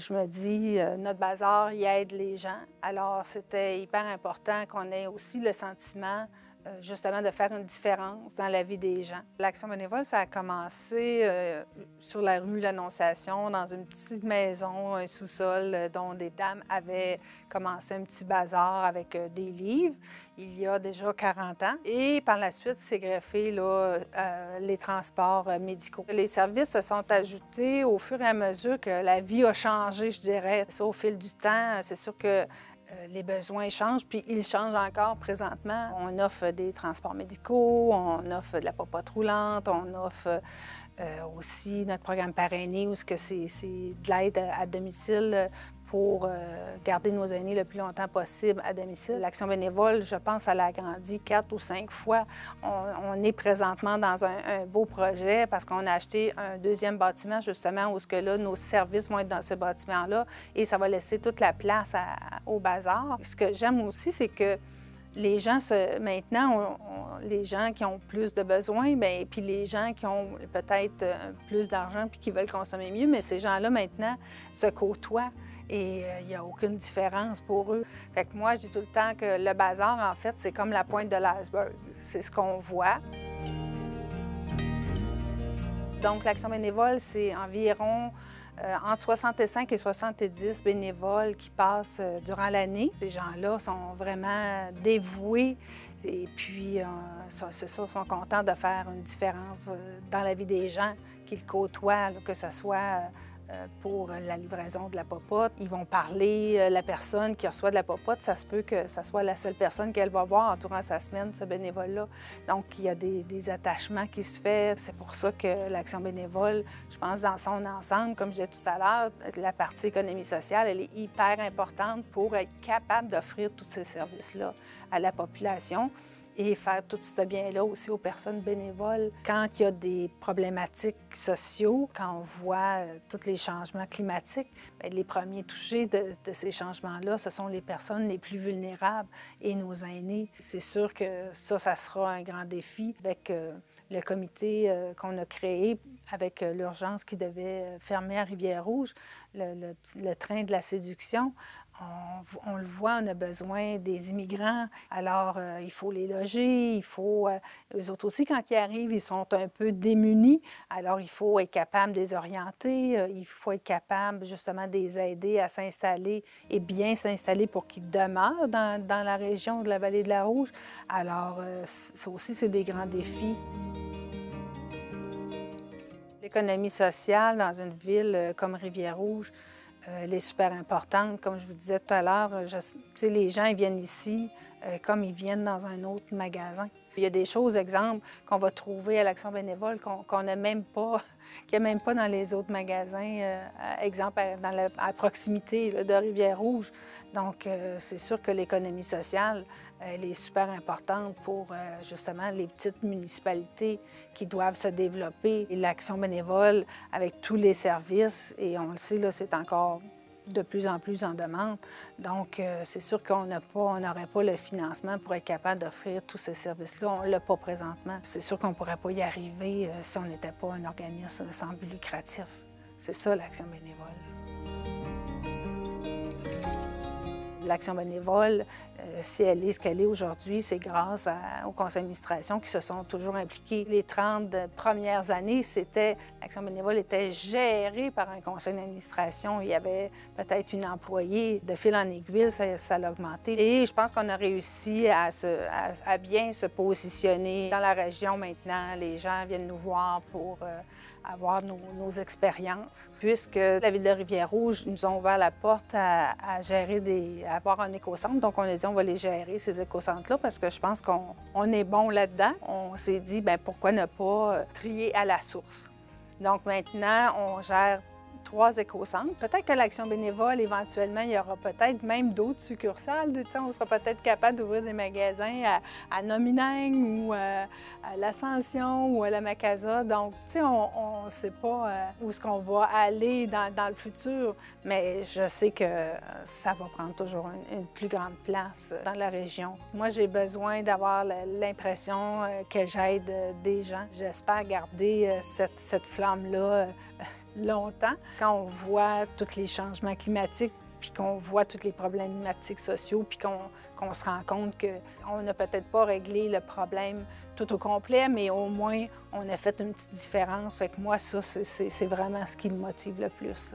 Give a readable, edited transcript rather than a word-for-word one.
Je me dis, notre bazar, il aide les gens. Alors, c'était hyper important qu'on ait aussi le sentiment justement de faire une différence dans la vie des gens. L'Action bénévole, ça a commencé sur la rue L'Annonciation, dans une petite maison, un sous-sol, dont des dames avaient commencé un petit bazar avec des livres, il y a déjà 40 ans. Et par la suite, c'est greffé là, les transports médicaux. Les services se sont ajoutés au fur et à mesure que la vie a changé, je dirais. Ça, au fil du temps, c'est sûr que les besoins changent, puis ils changent encore présentement. On offre des transports médicaux, on offre de la popote roulante, on offre aussi notre programme parrainé où c'est de l'aide à domicile pour garder nos aînés le plus longtemps possible à domicile. L'Action bénévole, je pense, elle a grandi 4 ou 5 fois. On est présentement dans un beau projet parce qu'on a acheté un deuxième bâtiment, justement, où là, nos services vont être dans ce bâtiment-là et ça va laisser toute la place au bazar. Ce que j'aime aussi, c'est que les gens, maintenant, les gens qui ont plus de besoins, bien, puis les gens qui ont peut-être plus d'argent puis qui veulent consommer mieux, mais ces gens-là, maintenant, se côtoient et il n'y a aucune différence pour eux. Fait que moi, je dis tout le temps que le bazar, en fait, c'est comme la pointe de l'iceberg. C'est ce qu'on voit. Donc, l'Action bénévole, c'est environ entre 65 et 70 bénévoles qui passent durant l'année. Ces gens-là sont vraiment dévoués et puis, c'est ça, sont contents de faire une différence dans la vie des gens qu'ils côtoient, là, que ce soit pour la livraison de la popote. Ils vont parler, la personne qui reçoit de la popote, ça se peut que ça soit la seule personne qu'elle va voir durant sa semaine, ce bénévole-là. Donc, il y a des attachements qui se font. C'est pour ça que l'Action bénévole, je pense, dans son ensemble, comme je disais tout à l'heure, la partie économie sociale, elle est hyper importante pour être capable d'offrir tous ces services-là à la population et faire tout ce bien-là aussi aux personnes bénévoles. Quand il y a des problématiques sociaux, quand on voit tous les changements climatiques, bien, les premiers touchés de ces changements-là, ce sont les personnes les plus vulnérables et nos aînés. C'est sûr que ça sera un grand défi avec le comité qu'on a créé avec l'urgence qui devait fermer à Rivière-Rouge, le train de la séduction. On le voit, on a besoin des immigrants. Alors, il faut les loger, il faut... eux autres aussi, quand ils arrivent, ils sont un peu démunis. Alors, il faut être capable de les orienter, il faut être capable, justement, de les aider à s'installer et bien s'installer pour qu'ils demeurent dans la région de la Vallée de la Rouge. Alors, ça aussi, c'est des grands défis. L'économie sociale dans une ville comme Rivière-Rouge, elle est super importante. Comme je vous disais tout à l'heure, les gens ils viennent ici comme ils viennent dans un autre magasin. Il y a des choses, exemple, qu'on va trouver à l'Action bénévole qu'on n'a même pas, qu'il n'y a même pas dans les autres magasins, exemple, à proximité là, de Rivière-Rouge. Donc, c'est sûr que l'économie sociale, elle est super importante pour, justement, les petites municipalités qui doivent se développer. Et l'Action bénévole, avec tous les services, et on le sait, là, c'est encore de plus en plus en demande. Donc, c'est sûr qu'on n'aurait pas le financement pour être capable d'offrir tous ces services-là. On ne l'a pas présentement. C'est sûr qu'on ne pourrait pas y arriver si on n'était pas un organisme sans but lucratif. C'est ça, l'Action bénévole. L'Action bénévole, si elle est ce qu'elle est aujourd'hui, c'est grâce au conseil d'administration qui se sont toujours impliqués. Les 30 premières années, l'Action bénévole était gérée par un conseil d'administration. Il y avait peut-être une employée. De fil en aiguille, ça a augmenté. Et je pense qu'on a réussi à bien se positionner dans la région maintenant. Les gens viennent nous voir pour avoir nos expériences. Puisque la Ville de Rivière-Rouge nous ont ouvert la porte à gérer à avoir un écocentre. Donc, on a dit on va les gérer, ces écocentres-là, parce que je pense qu'on est bon là-dedans. On s'est dit, bien, pourquoi ne pas trier à la source? Donc, maintenant, on gère 3 écocentres. Peut-être que l'Action bénévole, éventuellement, il y aura peut-être même d'autres succursales. On sera peut-être capable d'ouvrir des magasins à Nomineng ou à l'Ascension ou à la Macasa. Donc, on ne sait pas où est-ce qu'on va aller dans le futur, mais je sais que ça va prendre toujours une plus grande place dans la région. Moi, j'ai besoin d'avoir l'impression que j'aide des gens. J'espère garder cette flamme-là longtemps. Quand on voit tous les changements climatiques, puis qu'on voit tous les problématiques sociaux, puis qu'on se rend compte qu'on n'a peut-être pas réglé le problème tout au complet, mais au moins, on a fait une petite différence. Fait que moi, ça, c'est vraiment ce qui me motive le plus.